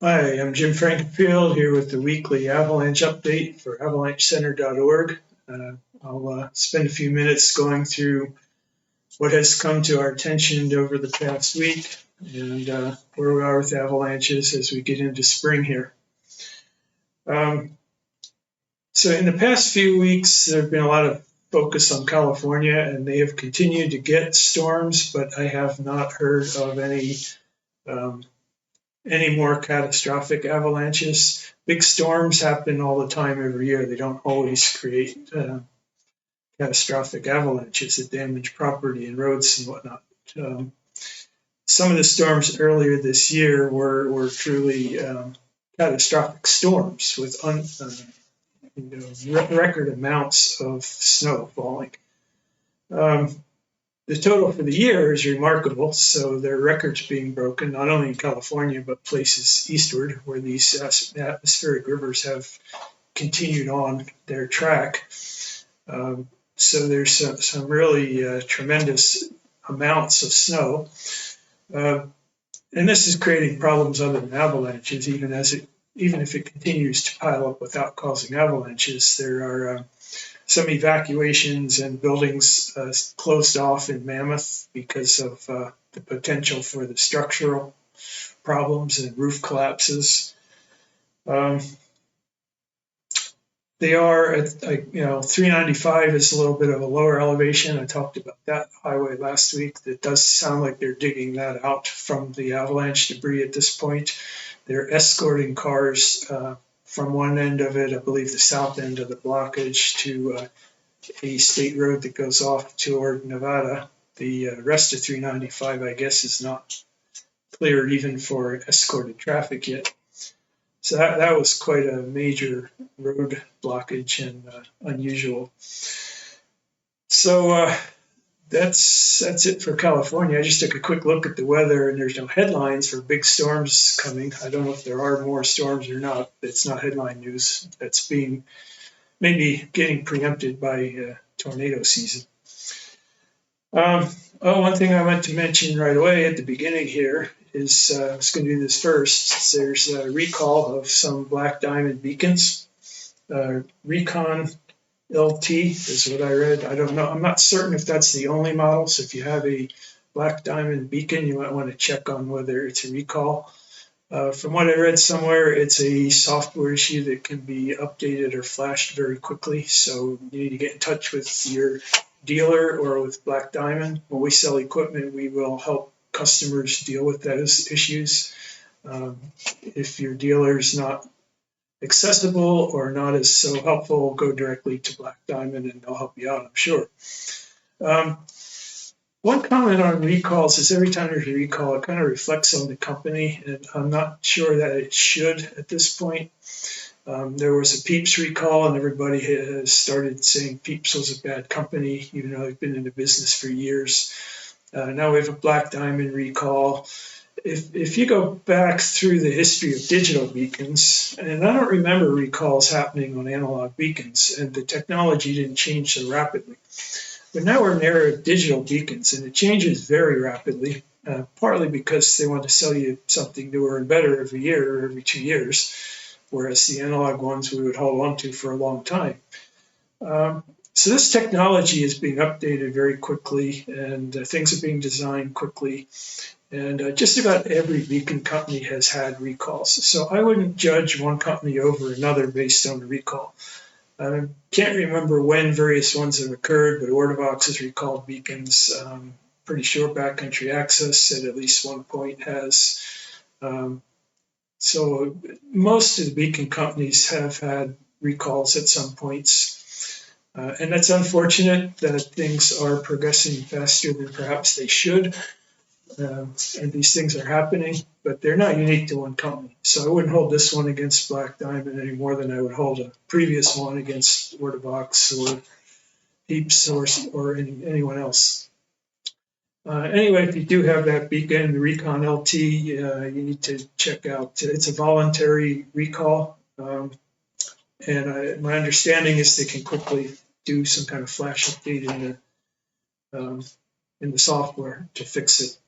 Hi, I'm Jim Frankenfield here with the weekly Avalanche Update for avalanchecenter.org. I'll spend a few minutes going through what has come to our attention over the past week and where we are with avalanches as we get into spring here. So in the past few weeks, there have been a lot of focus on California, and they have continued to get storms, but I have not heard of any more catastrophic avalanches. Big storms happen all the time every year. They don't always create catastrophic avalanches that damage property and roads and whatnot. Some of the storms earlier this year were truly catastrophic storms with record amounts of snow falling. The total for the year is remarkable, so there are records being broken, not only in California, but places eastward where these atmospheric rivers have continued on their track. So there's some really tremendous amounts of snow. And this is creating problems other than avalanches, even if it continues to pile up without causing avalanches. There are some evacuations and buildings closed off in Mammoth because of the potential for the structural problems and roof collapses. They are at 395 is a little bit of a lower elevation. I talked about that highway last week. It does sound like they're digging that out from the avalanche debris at this point. They're escorting cars from one end of it, I believe the south end of the blockage, to a state road that goes off toward Nevada. The rest of 395, I guess, is not cleared even for escorted traffic yet. So that was quite a major road blockage and unusual. So that's it for California. I just took a quick look at the weather, and there's no headlines for big storms coming. I don't know if there are more storms or not. It's not headline news. That's being maybe getting preempted by tornado season. One thing I meant to mention right away at the beginning here is I was going to do this first. There's a recall of some black diamond beacons. Recon LT is what I read. I don't know. I'm not certain if that's the only model. So if you have a black diamond beacon, you might want to check on whether it's a recall. From what I read somewhere, it's a software issue that can be updated or flashed very quickly. So you need to get in touch with your dealer or with Black Diamond. When we sell equipment, we will help customers deal with those issues. If your dealer is not accessible or not as so helpful, go directly to Black Diamond and they'll help you out, I'm sure. One comment on recalls is every time there's a recall, it kind of reflects on the company, and I'm not sure that it should at this point. There was a Peeps recall, and everybody has started saying Peeps was a bad company, even though they've been in the business for years. Now we have a Black Diamond recall. If you go back through the history of digital beacons, and I don't remember recalls happening on analog beacons, and the technology didn't change so rapidly. But now we're in the era of digital beacons, and it changes very rapidly, partly because they want to sell you something newer and better every year or every 2 years, whereas the analog ones we would hold on to for a long time. So this technology is being updated very quickly, and things are being designed quickly. And just about every beacon company has had recalls. So I wouldn't judge one company over another based on the recall. I can't remember when various ones have occurred, but Ortovox has recalled beacons. Pretty sure Backcountry Access at least one point has. So most of the beacon companies have had recalls at some points. And that's unfortunate that things are progressing faster than perhaps they should. And these things are happening, but they're not unique to one company. So I wouldn't hold this one against Black Diamond any more than I would hold a previous one against Ortovox or Peeps or anyone else. Anyway, if you do have that beacon, the Recon LT, you need to check out. It's a voluntary recall, and my understanding is they can quickly do some kind of flash update in the software to fix it.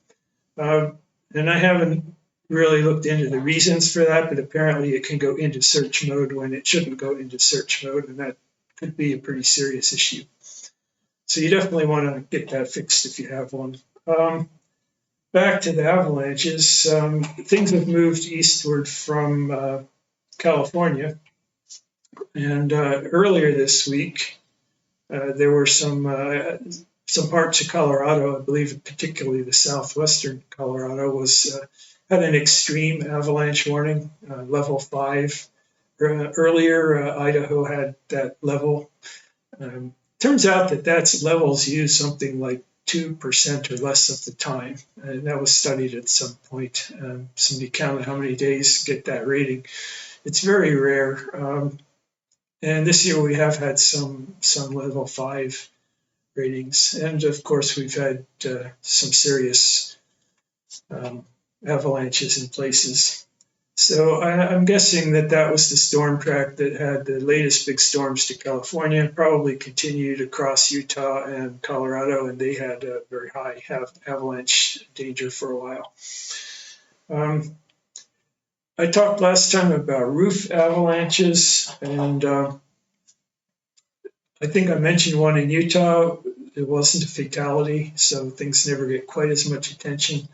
And I haven't really looked into the reasons for that, but apparently it can go into search mode when it shouldn't go into search mode, and that could be a pretty serious issue. So you definitely want to get that fixed if you have one. Back to the avalanches, things have moved eastward from California, and earlier this week there were some parts of Colorado, I believe particularly the southwestern Colorado, was had an extreme avalanche warning, level 5. Earlier, Idaho had that level. Turns out that that's levels used something like 2% or less of the time, and that was studied at some point. Somebody counted how many days get that rating. It's very rare, and this year we have had some level 5 ratings, and of course we've had some serious avalanches in places. So I'm guessing that was the storm track that had the latest big storms to California, probably continued across Utah and Colorado, and they had a very high avalanche danger for a while. I talked last time about roof avalanches, and I think I mentioned one in Utah. It wasn't a fatality, so things never get quite as much attention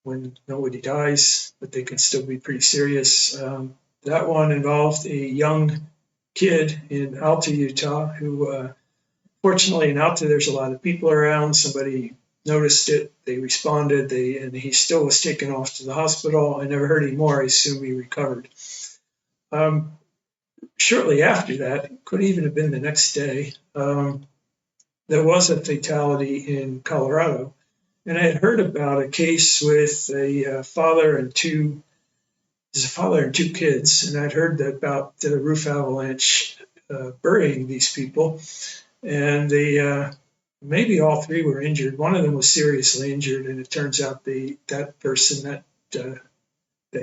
when nobody dies, but they can still be pretty serious. That one involved a young kid in Alta, Utah, who fortunately in Alta there's a lot of people around. Somebody noticed it, they responded, and he still was taken off to the hospital. I never heard any more. I assume he recovered. Shortly after that, could even have been the next day, there was a fatality in Colorado. And I had heard about a case with a father and two kids, and I'd heard about the roof avalanche burying these people, and they maybe all three were injured. One of them was seriously injured, and it turns out that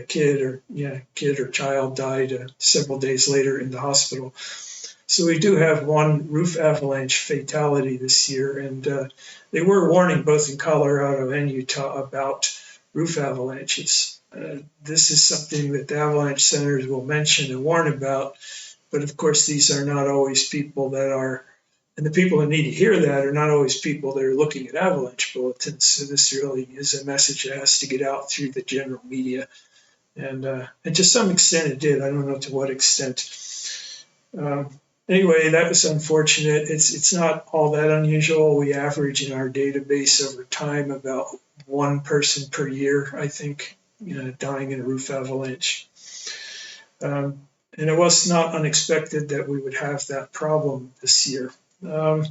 kid or child died several days later in the hospital. So we do have one roof avalanche fatality this year, and they were warning both in Colorado and Utah about roof avalanches. This is something that the avalanche centers will mention and warn about, but of course these are not always people that are, and the people that need to hear that are not always people that are looking at avalanche bulletins. So this really is a message that has to get out through the general media, and to some extent it did. I don't know to what extent. Anyway, that was unfortunate. It's not all that unusual. We average in our database over time about one person per year, I think, dying in a roof avalanche. And it was not unexpected that we would have that problem this year. I'm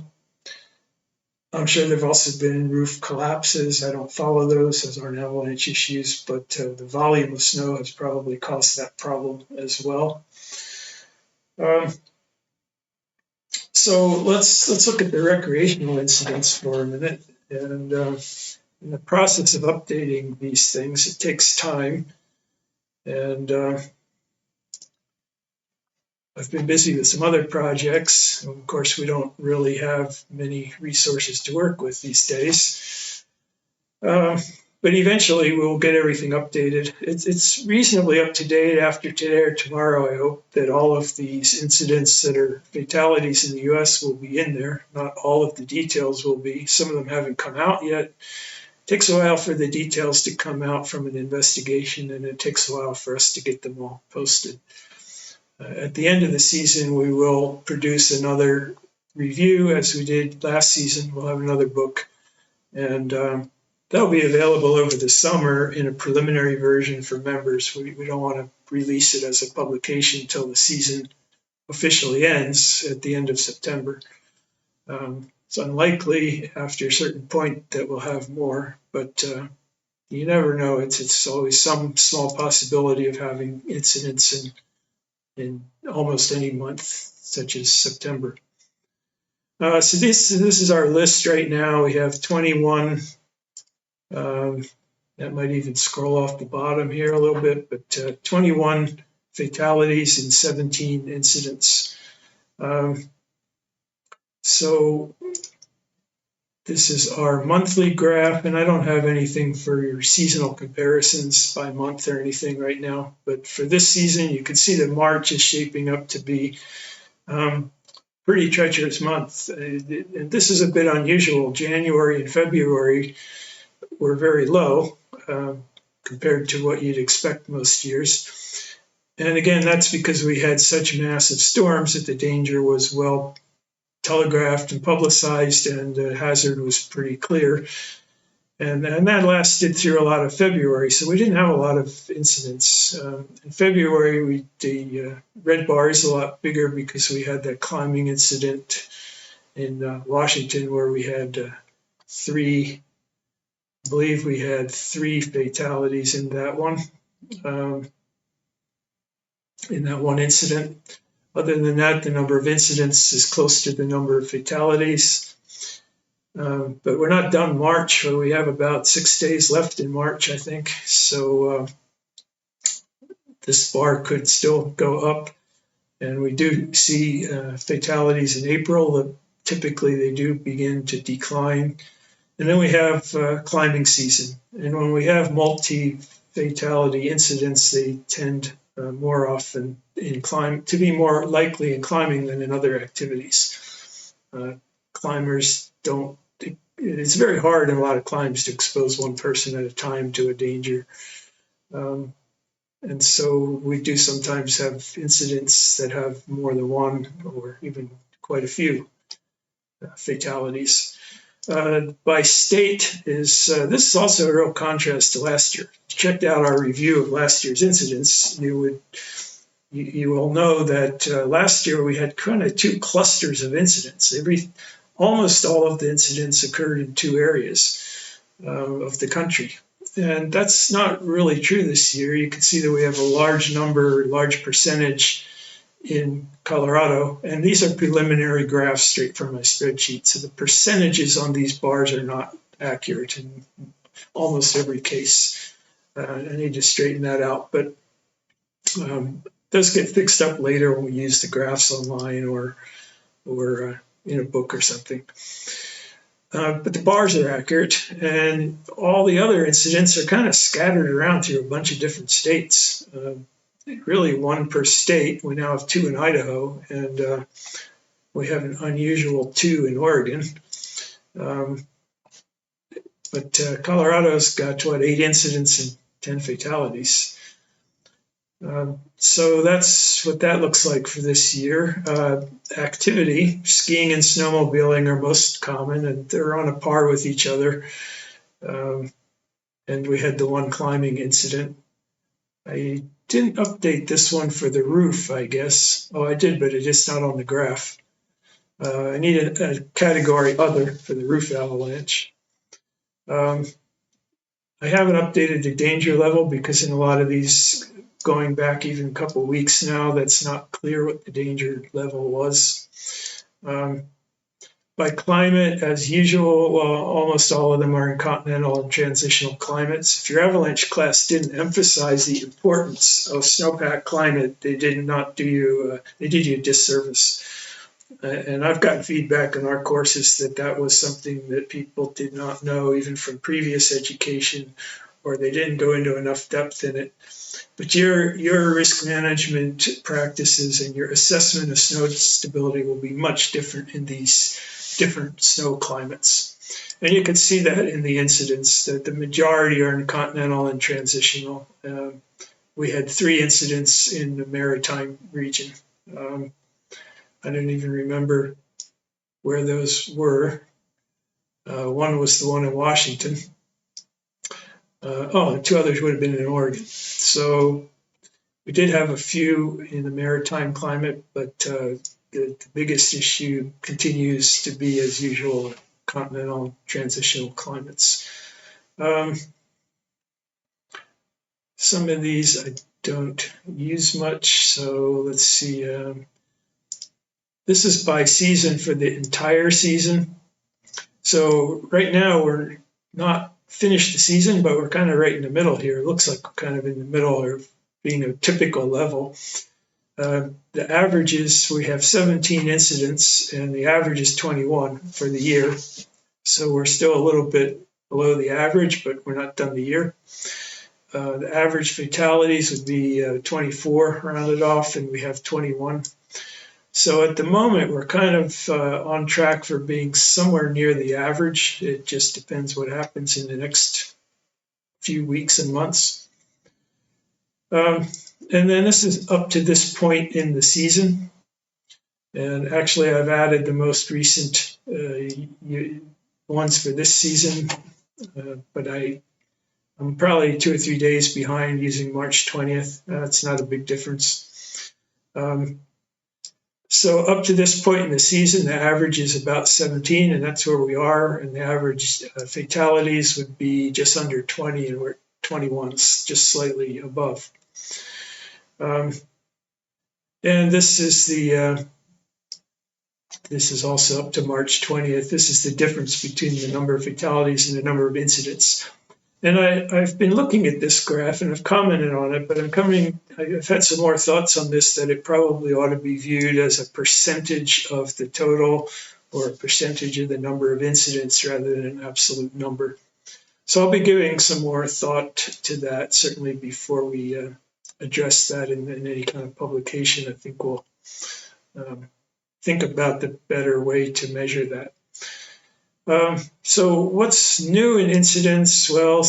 sure there have also been roof collapses. I don't follow those. Those aren't avalanche issues, but the volume of snow has probably caused that problem as well. So let's look at the recreational incidents for a minute. And in the process of updating these things, it takes time. And I've been busy with some other projects. Of course, we don't really have many resources to work with these days. But eventually we'll get everything updated. It's reasonably up to date after today or tomorrow. I hope that all of these incidents that are fatalities in the U.S. will be in there. Not all of the details will be. Some of them haven't come out yet. It takes a while for the details to come out from an investigation, and it takes a while for us to get them all posted. At the end of the season, we will produce another review as we did last season. We'll have another book, and that'll be available over the summer in a preliminary version for members. We don't want to release it as a publication until the season officially ends at the end of September. It's unlikely after a certain point that we'll have more, but you never know. It's always some small possibility of having incidents in almost any month, such as September. So this is our list right now. We have 21. That might even scroll off the bottom here a little bit, but 21 fatalities and 17 incidents. So This is our monthly graph, and I don't have anything for your seasonal comparisons by month or anything right now. But for this season, you can see that March is shaping up to be pretty treacherous month. And this is a bit unusual. January and February were very low compared to what you'd expect most years. And again, that's because we had such massive storms that the danger was well telegraphed and publicized, and the hazard was pretty clear. And that lasted through a lot of February, so we didn't have a lot of incidents. In February, the red bar is a lot bigger because we had that climbing incident in Washington where we had I believe we had 3 fatalities in that one incident. Other than that, the number of incidents is close to the number of fatalities. But we're not done March. We have about 6 days left in March, I think. So this bar could still go up. And we do see fatalities in April. Typically, they do begin to decline. And then we have climbing season. And when we have multi-fatality incidents, they tend more often to be more likely in climbing than in other activities. Climbers don't. It's very hard in a lot of climbs to expose one person at a time to a danger. And so we do sometimes have incidents that have more than one or even quite a few fatalities. By state this is also a real contrast to last year. If you checked out our review of last year's incidents, you will know that last year we had kind of 2 clusters of incidents. Almost all of the incidents occurred in 2 areas of the country. And that's not really true this year. You can see that we have a large percentage in Colorado. And these are preliminary graphs straight from my spreadsheet. So the percentages on these bars are not accurate in almost every case. I need to straighten that out. But those get fixed up later when we use the graphs online or in a book or something. But the bars are accurate, and all the other incidents are kind of scattered around through a bunch of different states. Really 1 per state. We now have 2 in Idaho, and we have an unusual 2 in Oregon. But Colorado's got 8 incidents and 10 fatalities. So that's what that looks like for this year. Activity, skiing and snowmobiling are most common, and they're on a par with each other. And we had the 1 climbing incident. I didn't update this one for the roof, I guess. Oh, I did, but it is not on the graph. I need a category other for the roof avalanche. I haven't updated the danger level because in a lot of these, going back even a couple of weeks now, that's not clear what the danger level was. By climate, as usual, almost all of them are in continental and transitional climates. If your avalanche class didn't emphasize the importance of snowpack climate, they did you a disservice. And I've gotten feedback in our courses that was something that people did not know even from previous education, or they didn't go into enough depth in it. But your risk management practices and your assessment of snow stability will be much different in these different snow climates. And you can see that in the incidents, that the majority are in continental and transitional. We had 3 incidents in the maritime region. I don't even remember where those were. One was the one in Washington. And 2 others would have been in Oregon. So we did have a few in the maritime climate, but the biggest issue continues to be, as usual, continental transitional climates. Some of these I don't use much, so let's see. This is by season for the entire season. So right now we're not finished the season, but we're kind of right in the middle here. It looks like we're kind of in the middle or being a typical level. The average is we have 17 incidents, and the average is 21 for the year. So we're still a little bit below the average, but we're not done the year. The average fatalities would be 24 rounded off, and we have 21. So at the moment, we're kind of on track for being somewhere near the average. It just depends what happens in the next few weeks and months. And then this is up to this point in the season. And actually, I've added the most recent ones for this season, but I'm probably 2 or 3 days behind using March 20th. That's not a big difference. So up to this point in the season, the average is about 17, and that's where we are. And the average fatalities would be just under 20, and we're at 21s, just slightly above. And this is also up to March 20th. This is the difference between the number of fatalities and the number of incidents. And I've been looking at this graph and I've commented on it, but I've had some more thoughts on this, that it probably ought to be viewed as a percentage of the total or a percentage of the number of incidents rather than an absolute number. So I'll be giving some more thought to that, certainly before we address that in any kind of publication. I think we'll think about the better way to measure that. So what's new in incidents? Well,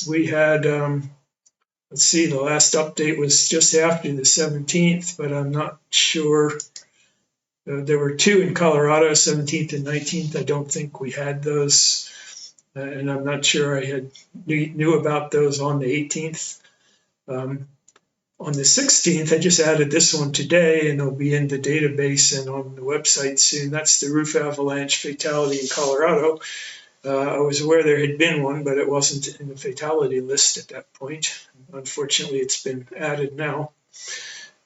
we had, let's see, the last update was just after the 17th, but I'm not sure. There were 2 in Colorado, 17th and 19th. I don't think we had those. And I'm not sure I knew about those on the 18th. On the 16th, I just added this one today, and it'll be in the database and on the website soon. That's the roof avalanche fatality in Colorado. I was aware there had been one, but it wasn't in the fatality list at that point. Unfortunately, it's been added now.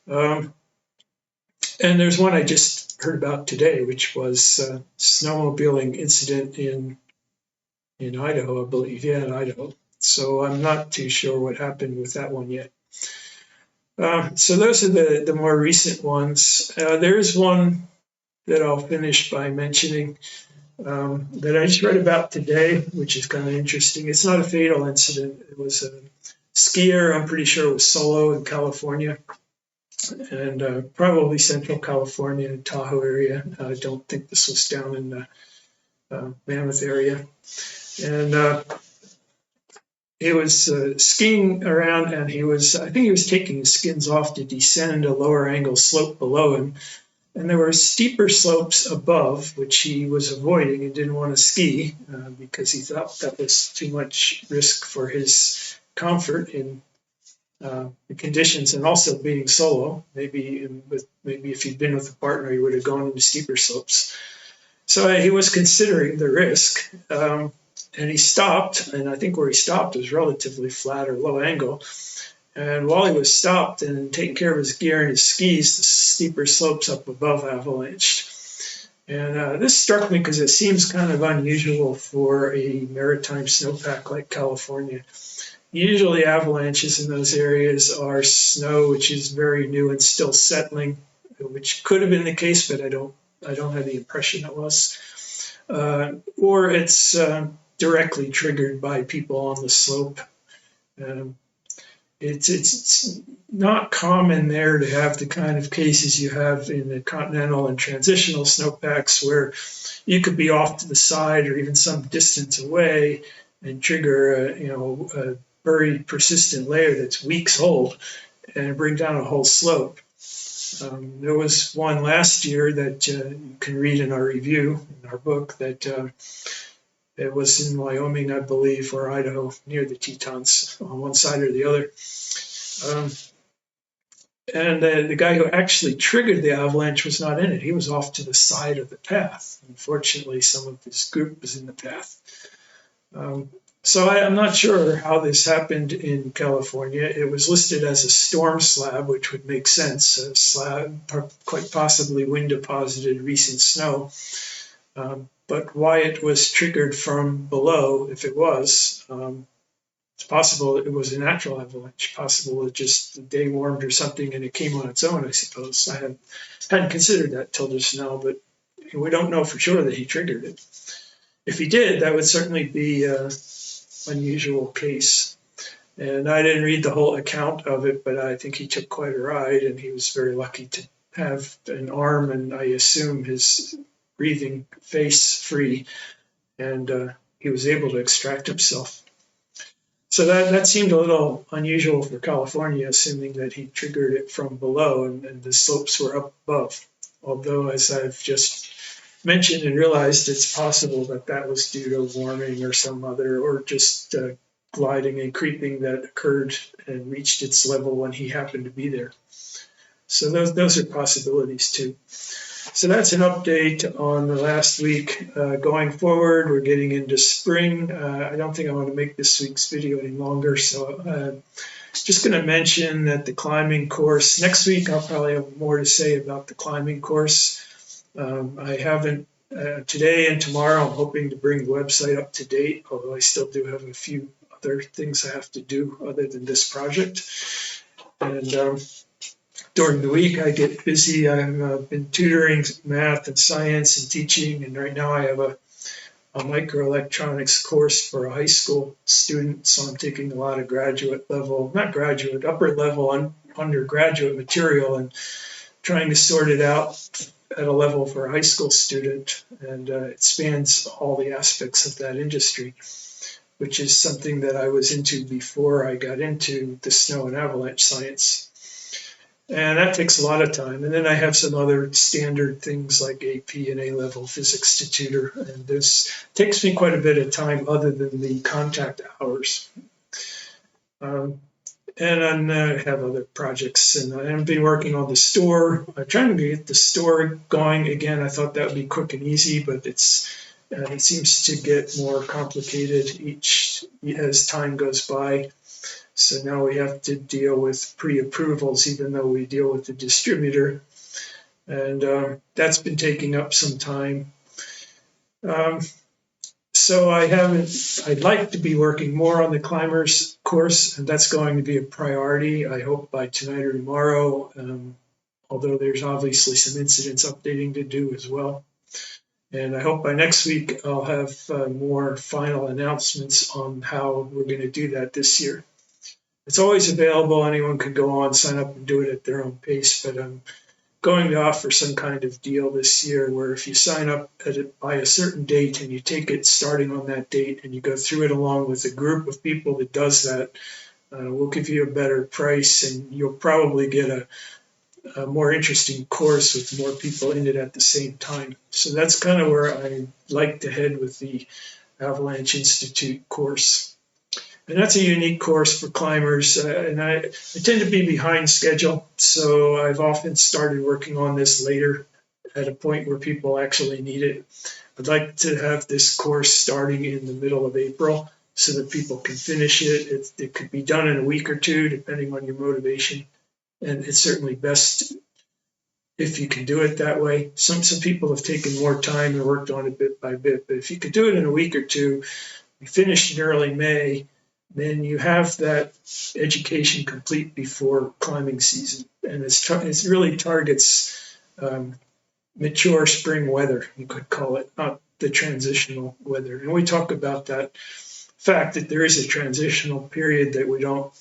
And there's one I just heard about today, which was a snowmobiling incident in Idaho, I believe. Yeah, in Idaho. So I'm not too sure what happened with that one yet. So those are the more recent ones. There's one that I'll finish by mentioning that I just read about today, which is kind of interesting. It's not a fatal incident. It was a skier, I'm pretty sure it was solo in California, and probably Central California, Tahoe area. I don't think this was down in the Mammoth area. And he was skiing around, and I think he was taking his skins off to descend a lower angle slope below him. And there were steeper slopes above, which he was avoiding and didn't want to ski because he thought that was too much risk for his comfort in the conditions, and also being solo. Maybe if he'd been with a partner, he would have gone into steeper slopes. So he was considering the risk. And he stopped, and I think where he stopped was relatively flat or low angle. And while he was stopped and taking care of his gear and his skis, the steeper slopes up above avalanched. And this struck me because it seems kind of unusual for a maritime snowpack like California. Usually avalanches in those areas are snow, which is very new and still settling, which could have been the case, but I don't have the impression it was. Or it's directly triggered by people on the slope. It's not common there to have the kind of cases you have in the continental and transitional snowpacks, where you could be off to the side or even some distance away and trigger a very persistent layer that's weeks old and bring down a whole slope. There was one last year that you can read in our review, in our book, that it was in Wyoming, I believe, or Idaho, near the Tetons, on one side or the other. And the guy who actually triggered the avalanche was not in it. He was off to the side of the path. Unfortunately, some of his group was in the path. So I'm not sure how this happened in California. It was listed as a storm slab, which would make sense. A slab, quite possibly wind-deposited recent snow. But why it was triggered from below, if it was, it's possible it was a natural avalanche. Possible it just the day warmed or something and it came on its own, I suppose. I hadn't considered that till just now, but we don't know for sure that he triggered it. if he did, that would certainly be an unusual case. And I didn't read the whole account of it, but I think he took quite a ride, and he was very lucky to have an arm and I assume his breathing face free, and he was able to extract himself. So that seemed a little unusual for California, assuming that he triggered it from below and the slopes were up above. Although, as I've just mentioned and realized, it's possible that that was due to warming or some other, or just gliding and creeping that occurred and reached its level when he happened to be there. So those are possibilities too. So that's an update on the last week. Going forward, we're getting into spring. I don't think I want to make this week's video any longer, so just going to mention that the climbing course, next week I'll probably have more to say about the climbing course. I haven't, today and tomorrow I'm hoping to bring the website up to date, although I still do have a few other things I have to do other than this project. And during the week, I get busy. I've been tutoring math and science and teaching, and right now I have a microelectronics course for a high school student, so I'm taking a lot of graduate level, not graduate, upper level undergraduate material and trying to sort it out at a level for a high school student, and it spans all the aspects of that industry, which is something that I was into before I got into the snow and avalanche science. And that takes a lot of time. And then I have some other standard things like AP and A-level physics to tutor. And this takes me quite a bit of time other than the contact hours. And I have other projects. And I've been working on the store. I'm trying to get the store going again. I thought that would be quick and easy, but it seems to get more complicated as time goes by. So now we have to deal with pre-approvals, even though we deal with the distributor. And that's been taking up some time. So I'd like to be working more on the climbers course, and that's going to be a priority, I hope, by tonight or tomorrow, although there's obviously some incidents updating to do as well. And I hope by next week I'll have more final announcements on how we're going to do that this year. It's always available. Anyone can go on, sign up, and do it at their own pace. But I'm going to offer some kind of deal this year where if you sign up by a certain date and you take it starting on that date and you go through it along with a group of people that does that, we'll give you a better price and you'll probably get a more interesting course with more people in it at the same time. So that's kind of where I like to head with the Avalanche Institute course. And that's a unique course for climbers, and I tend to be behind schedule, so I've often started working on this later at a point where people actually need it. I'd like to have this course starting in the middle of April so that people can finish it. It could be done in a week or two, depending on your motivation, and it's certainly best if you can do it that way. Some people have taken more time and worked on it bit by bit, but if you could do it in a week or two, we finished in early May, then you have that education complete before climbing season. And it really targets mature spring weather, you could call it, not the transitional weather. And we talk about that fact that there is a transitional period that we don't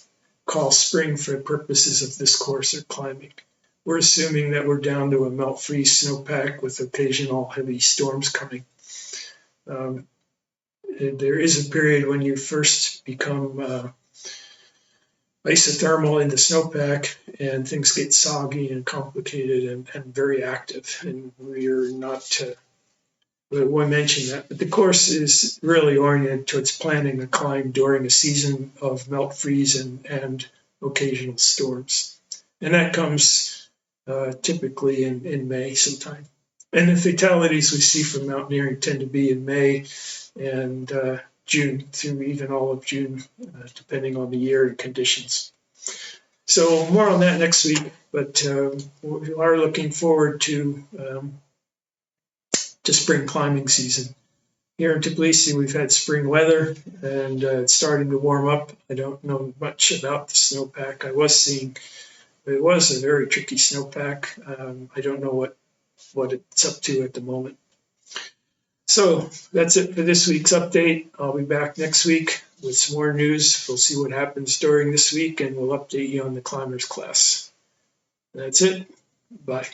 call spring for purposes of this course or climbing. We're assuming that we're down to a melt-freeze snowpack with occasional heavy storms coming. There is a period when you first become isothermal in the snowpack and things get soggy and complicated and very active. And we're not, we'll mention that. But the course is really oriented towards planning a climb during a season of melt freeze and occasional storms. And that comes typically in May sometime. And the fatalities we see from mountaineering tend to be in May and June through even all of June, depending on the year and conditions. So more on that next week, but we are looking forward to spring climbing season. Here in Tbilisi, we've had spring weather and it's starting to warm up. I don't know much about the snowpack. I was seeing it was a very tricky snowpack. I don't know what it's up to at the moment. So that's it for this week's update. I'll be back next week with some more news. We'll see what happens during this week, and we'll update you on the climbers class. That's it. Bye.